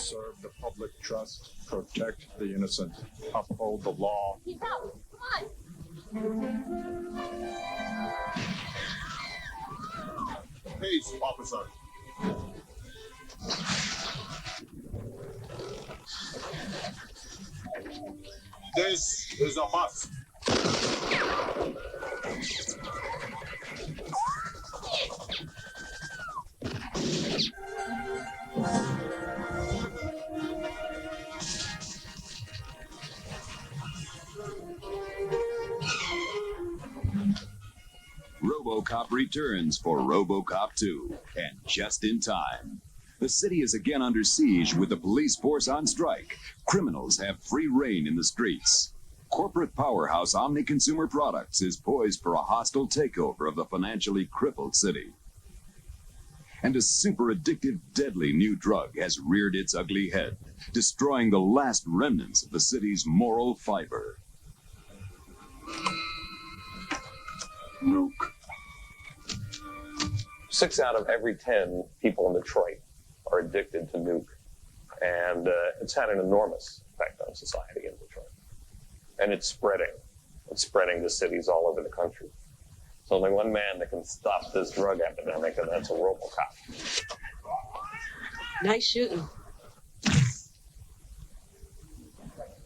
Serve the public trust, protect the innocent, uphold the law. He's out. Come on. Peace, officer. This is a bust. RoboCop returns for RoboCop 2, and just in time. The city is again under siege with the police force on strike. Criminals have free reign in the streets. Corporate powerhouse Omni Consumer Products is poised for a hostile takeover of the financially crippled city. And a super addictive, deadly new drug has reared its ugly head, destroying the last remnants of the city's moral fiber. Nuke. 6 out of every 10 people in Detroit are addicted to nuke. And it's had an enormous effect on society in Detroit. And it's spreading. It's spreading to cities all over the country. There's only one man that can stop this drug epidemic, and that's a RoboCop. Nice shooting.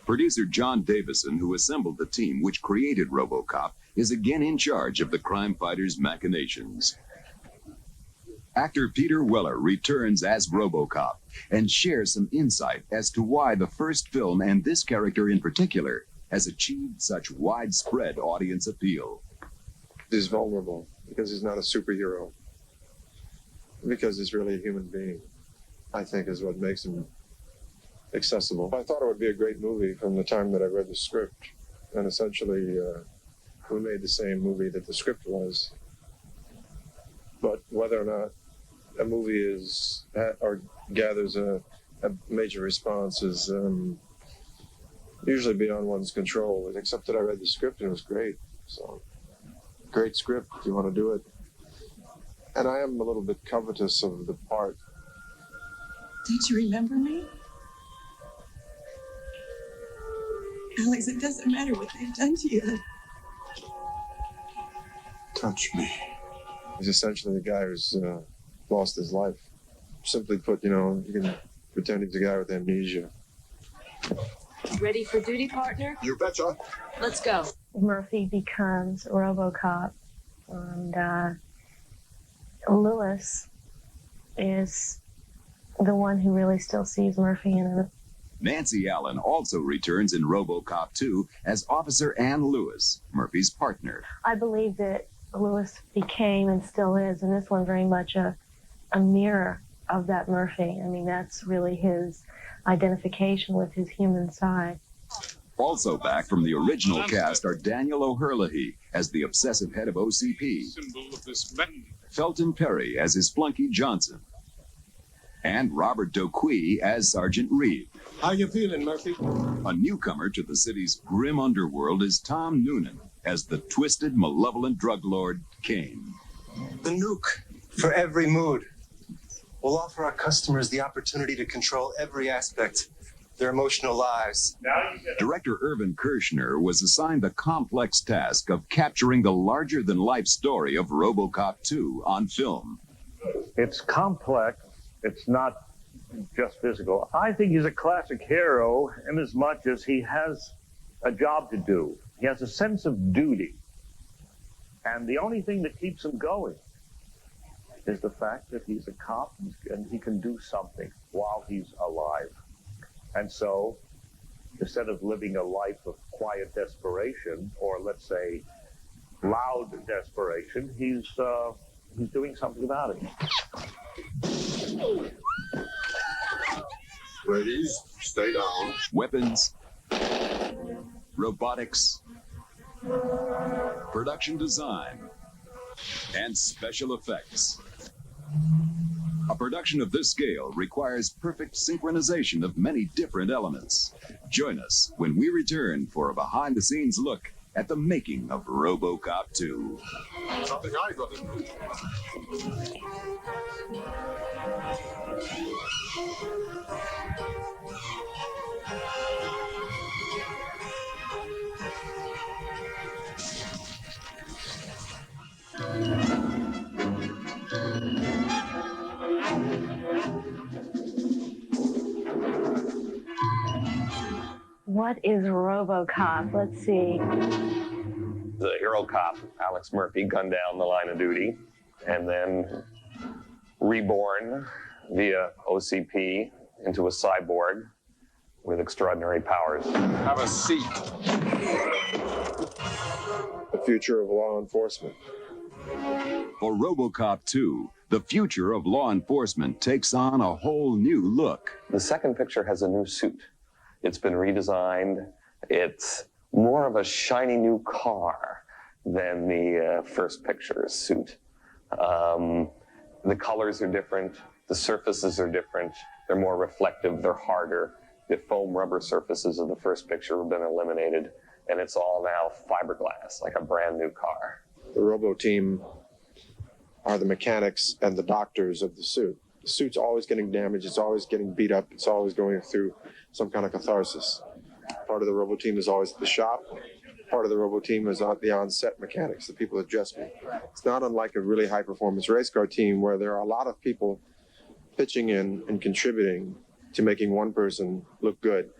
Producer John Davison, who assembled the team which created RoboCop, is again in charge of the crime fighter's machinations. Actor Peter Weller returns as RoboCop and shares some insight as to why the first film, and this character in particular, has achieved such widespread audience appeal. He's vulnerable because he's not a superhero, because he's really a human being, I think, is what makes him accessible. I thought it would be a great movie from the time that I read the script, and essentially we made the same movie that the script was. But whether or not a movie is or gathers a major response is usually beyond one's control, except that I read the script and it was great. So, great script, if you want to do it. And I am a little bit covetous of the part. Don't you remember me? Alex, it doesn't matter what they've done to you. Touch me. He's essentially the guy who's lost his life. Simply put, you can pretend he's a guy with amnesia. Ready for duty, partner? You betcha. Let's go. Murphy becomes RoboCop, and Lewis is the one who really still sees Murphy in it. Nancy Allen also returns in RoboCop 2 as Officer Ann Lewis, Murphy's partner. I believe that Lewis became and still is, and this one very much a mirror of that Murphy. I mean, that's really his identification with his human side. Also back from the original cast are Daniel O'Herlihy as the obsessive head of OCP, Felton Perry as his flunky Johnson, and Robert Doquy as Sergeant Reed. How you feeling, Murphy? A newcomer to the city's grim underworld is Tom Noonan as the twisted, malevolent drug lord Kane. The nuke for every mood will offer our customers the opportunity to control every aspect of their emotional lives. Director Irvin Kershner was assigned the complex task of capturing the larger-than-life story of RoboCop 2 on film. It's complex. It's not just physical. I think he's a classic hero in as much as he has a job to do. He has a sense of duty. And the only thing that keeps him going is the fact that he's a cop and he can do something while he's alive. And so, instead of living a life of quiet desperation, or let's say loud desperation, he's doing something about it. Ladies, stay down. Weapons, robotics, production design, and special effects. A production of this scale requires perfect synchronization of many different elements. Join us when we return for a behind-the-scenes look at the Making of Robocop 2. Something I got to do. What is RoboCop? Let's see. The hero cop, Alex Murphy, gunned down the line of duty and then reborn via OCP into a cyborg with extraordinary powers. Have a seat. The future of law enforcement. For RoboCop 2, the future of law enforcement takes on a whole new look. The second picture has a new suit. It's been redesigned. It's more of a shiny new car than the first picture's suit. The colors are different. The surfaces are different. They're more reflective. They're harder. The foam rubber surfaces of the first picture have been eliminated, and it's all now fiberglass, like a brand new car. The Robo team are the mechanics and the doctors of the suit. The suit's always getting damaged. It's always getting beat up. It's always going through some kind of catharsis. Part of the Robo team is always at the shop. Part of the Robo team is the on-set mechanics, the people that dress me. It's not unlike a really high-performance race car team where there are a lot of people pitching in and contributing to making one person look good.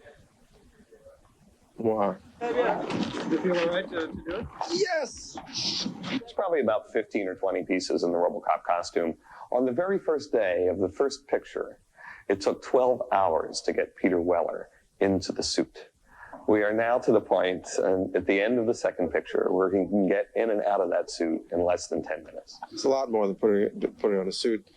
Wow. Do you feel all right to do it? Yes! There's probably about 15 or 20 pieces in the RoboCop costume. On the very first day of the first picture, it took 12 hours to get Peter Weller into the suit. We are now to the point at the end of the second picture where he can get in and out of that suit in less than 10 minutes. It's a lot more than putting on a suit.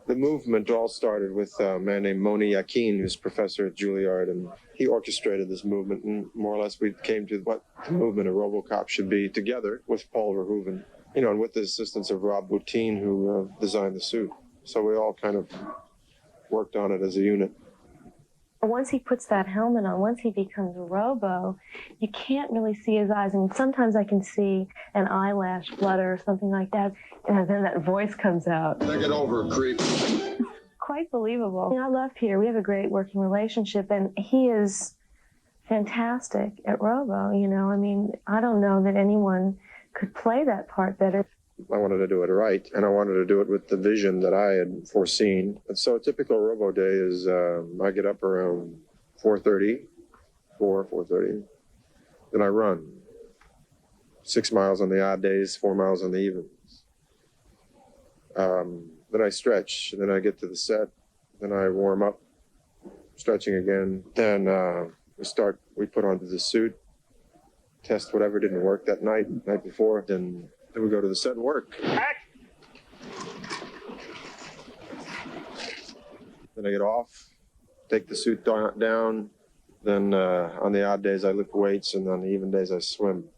The movement all started with a man named Moni Yakin, who's professor at Juilliard, and he orchestrated this movement, and more or less we came to what the movement of RoboCop should be together with Paul Verhoeven, and with the assistance of Rob Bottin, who designed the suit. So we all kind of worked on it as a unit. Once he puts that helmet on, once he becomes Robo, you can't really see his eyes. And sometimes I can see an eyelash flutter or something like that, and then that voice comes out. Think it over, creep. Quite believable. I love Peter. We have a great working relationship, and he is fantastic at Robo. I don't know that anyone could play that part better. I wanted to do it right, and I wanted to do it with the vision that I had foreseen. And so a typical Robo day is I get up around 4:30, then I run 6 miles on the odd days, 4 miles on the evens. Then I stretch, and then I get to the set, then I warm up, stretching again. Then we put on the suit, test whatever didn't work that night before, then we go to the set and work. Then I get off, take the suit down. Then on the odd days I lift weights, and on the even days I swim.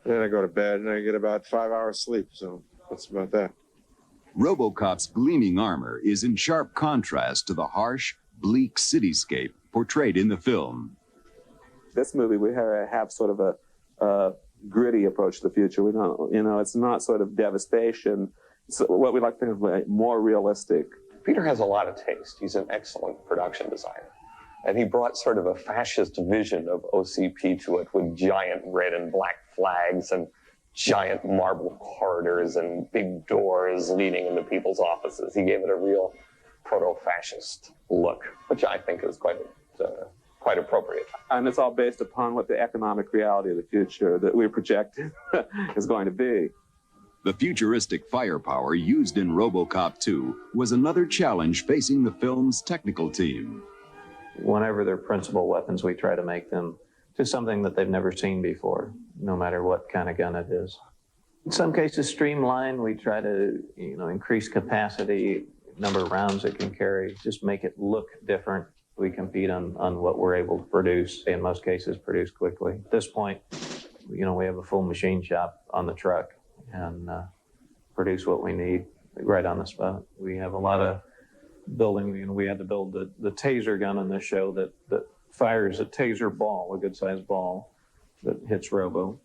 And then I go to bed, and I get about 5 hours sleep. So that's about that. RoboCop's gleaming armor is in sharp contrast to the harsh, bleak cityscape portrayed in the film. This movie, we have sort of a gritty approach to the future. We don't, it's not sort of devastation. It's what we like to think of like more realistic. Peter has a lot of taste. He's an excellent production designer. And he brought sort of a fascist vision of OCP to it with giant red and black flags and giant marble corridors and big doors leading into people's offices. He gave it a real proto-fascist look, which I think is quite appropriate. And it's all based upon what the economic reality of the future that we project is going to be. The futuristic firepower used in RoboCop 2 was another challenge facing the film's technical team. Whenever they're principal weapons, we try to make them to something that they've never seen before, no matter what kind of gun it is. In some cases, streamline. We try to, increase capacity, number of rounds it can carry, just make it look different. We compete on what we're able to produce, in most cases produce quickly. At this point, we have a full machine shop on the truck and produce what we need right on the spot. We have a lot of building. We had to build the taser gun in this show that fires a taser ball, a good-sized ball, that hits Robo.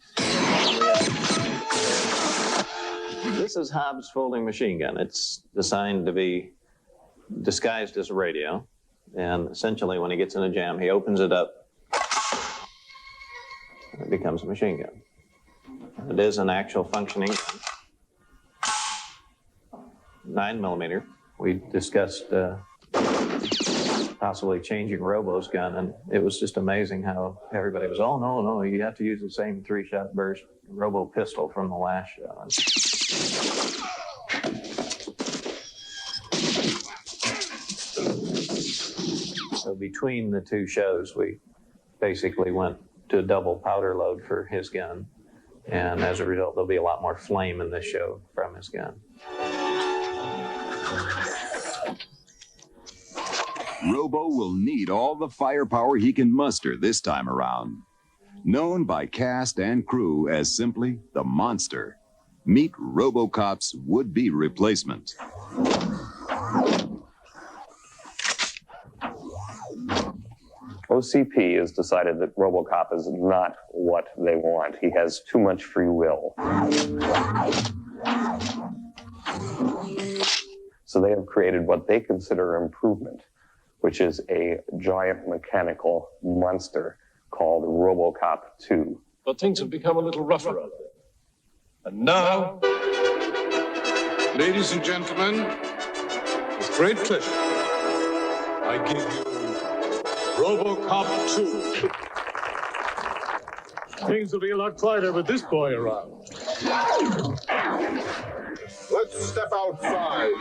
This is Hobbs' folding machine gun. It's designed to be disguised as a radio. And essentially, when he gets in a jam, he opens it up, and it becomes a machine gun. It is an actual functioning gun. 9mm. We discussed possibly changing Robo's gun, and it was just amazing how everybody was, oh, no, you have to use the same 3-shot burst Robo pistol from the last show. So between the two shows, we basically went to a double powder load for his gun, and as a result, there'll be a lot more flame in this show from his gun. Robo will need all the firepower he can muster this time around. Known by cast and crew as simply the Monster, meet RoboCop's would-be replacement. OCP has decided that RoboCop is not what they want. He has too much free will. So they have created what they consider an improvement, which is a giant mechanical monster called RoboCop 2. But things have become a little rougher out there. And now, ladies and gentlemen, with great pleasure, I give you RoboCop 2. Things will be a lot quieter with this boy around. Let's step outside.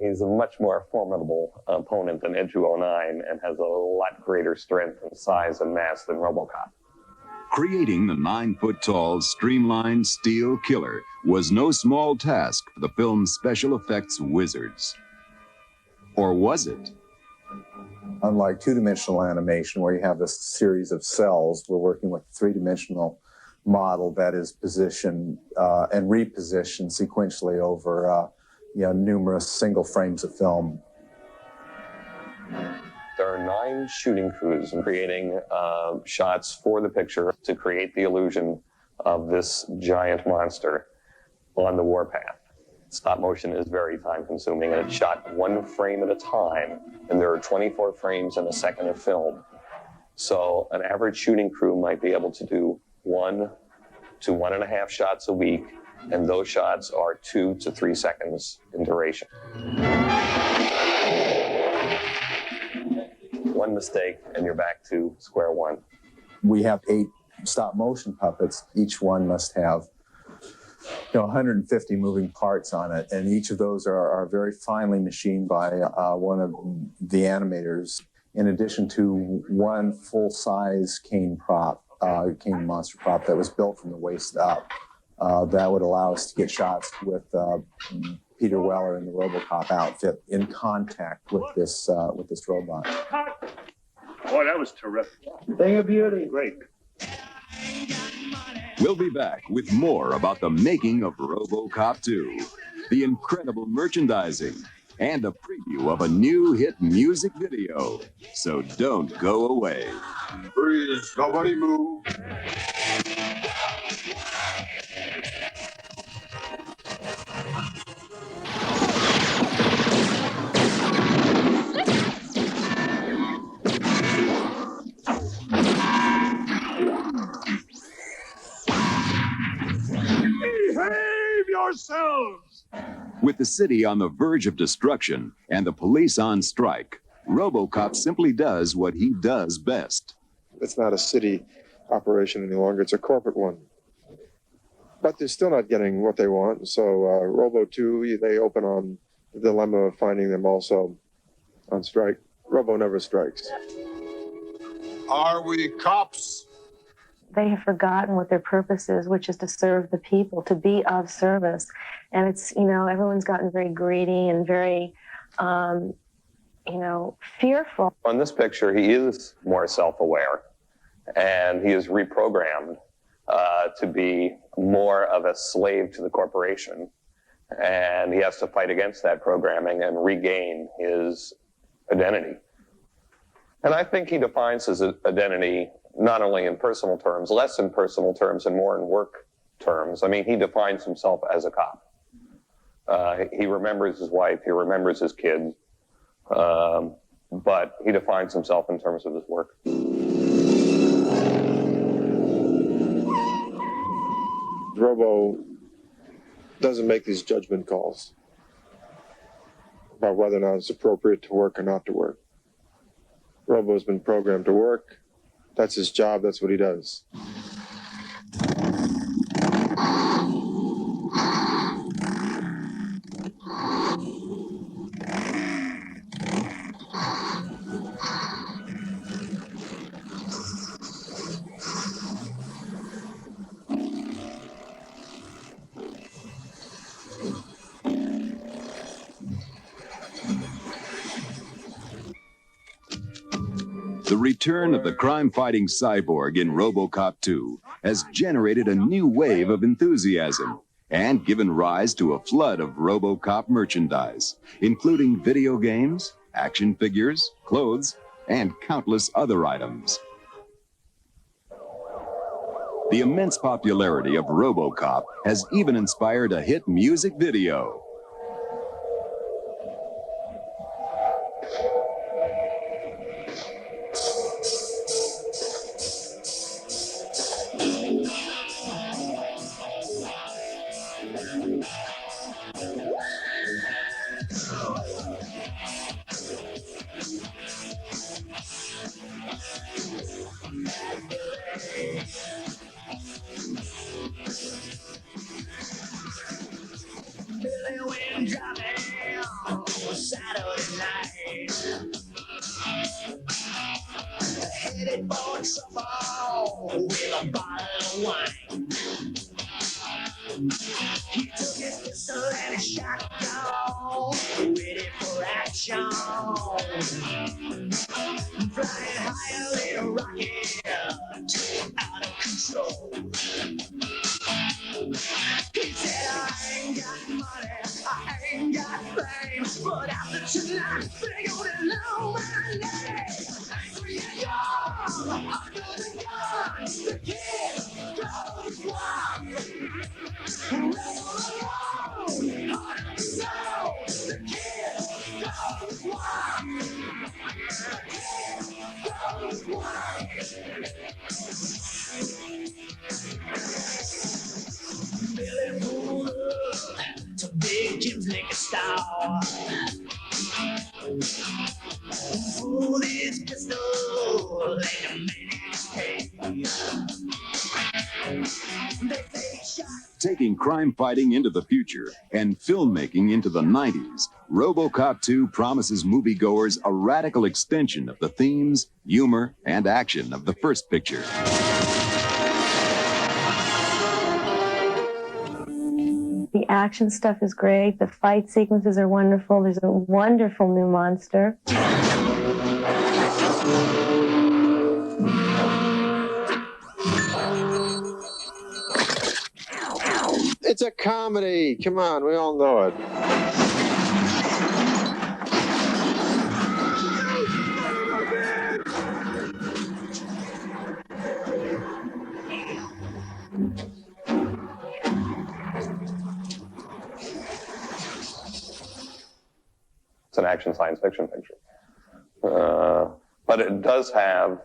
He's a much more formidable opponent than Ed 209 and has a lot greater strength and size and mass than RoboCop. Creating the 9-foot-tall, streamlined steel killer was no small task for the film's special effects wizards. Or was it? Unlike two-dimensional animation, where you have a series of cells, we're working with a three-dimensional model that is positioned and repositioned sequentially over numerous single frames of film. There are 9 shooting crews creating shots for the picture to create the illusion of this giant monster on the warpath. Stop motion is very time consuming, and it's shot 1 frame at a time, and there are 24 frames in a second of film. So an average shooting crew might be able to do 1 to 1.5 shots a week, and those shots are 2 to 3 seconds in duration. One mistake and you're back to square one. We have 8 stop motion puppets. Each one must have 150 moving parts on it, and each of those are very finely machined by one of the animators, in addition to 1 full-size cane monster prop that was built from the waist up. That would allow us to get shots with Peter Weller in the RoboCop outfit in contact with this robot. Boy, that was terrific. Thing of beauty. Great. We'll be back with more about the making of RoboCop 2, the incredible merchandising, and a preview of a new hit music video. So don't go away. Freeze. Nobody move. Behave yourselves! With the city on the verge of destruction and the police on strike, RoboCop simply does what he does best. It's not a city operation any longer. It's a corporate one. But they're still not getting what they want. So Robo 2, they open on the dilemma of finding them also on strike. Robo never strikes. Are we cops? They have forgotten what their purpose is, which is to serve the people, to be of service. And it's, everyone's gotten very greedy and very, fearful. On this picture, he is more self-aware, and he is reprogrammed to be more of a slave to the corporation. And he has to fight against that programming and regain his identity. And I think he defines his identity not only in personal terms, less in personal terms and more in work terms. I mean, he defines himself as a cop. He remembers his wife, he remembers his kids, but he defines himself in terms of his work. Robo doesn't make these judgment calls about whether or not it's appropriate to work or not to work. Robo's been programmed to work. That's his job. That's what he does. The return of the crime-fighting cyborg in RoboCop 2 has generated a new wave of enthusiasm and given rise to a flood of RoboCop merchandise, including video games, action figures, clothes, and countless other items. The immense popularity of RoboCop has even inspired a hit music video. Billy went driving on Saturday night, headed for trouble with a bottle of wine. He took his pistol and his shotgun, ready for action. Flying higher than a rocket, out of control. He said, I ain't got money, I ain't got fame, but after tonight, they're gonna know my name. Angry and young, under the gun, the kid goes wild. Rebel alone, heart of the soul, the kid goes wild. The kid goes wild. Billy pulled up to Big Jim's liquor store, pulled his pistol and demanded his pay. They say shot. Taking crime fighting into the future and filmmaking into the 90s, RoboCop 2 promises moviegoers a radical extension of the themes, humor, and action of the first picture. The action stuff is great. The fight sequences are wonderful. There's a wonderful new monster. It's a comedy. Come on, we all know it. It's an action science fiction picture. But it does have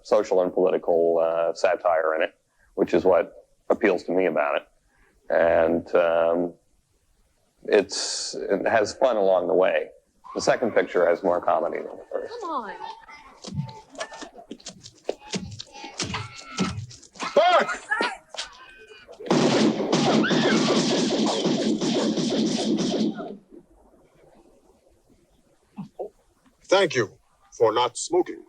social and political satire in it, which is what appeals to me about it. And it has fun along the way. The second picture has more comedy than the first. Come on. Back! Thank you for not smoking.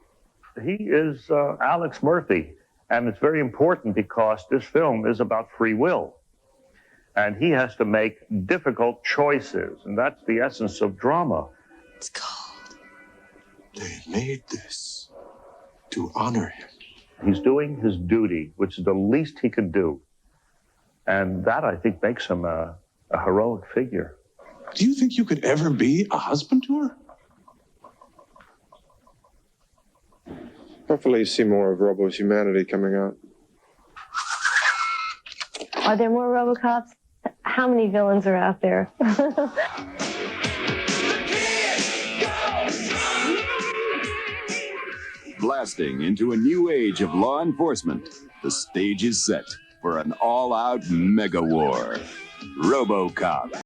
He is Alex Murphy, and it's very important because this film is about free will. And he has to make difficult choices, and that's the essence of drama. It's cold. They made this to honor him. He's doing his duty, which is the least he can do. And that, I think, makes him a heroic figure. Do you think you could ever be a husband to her? Hopefully you see more of Robo's humanity coming out. Are there more Robocops? How many villains are out there? Blasting into a new age of law enforcement, the stage is set for an all-out mega war. RoboCop.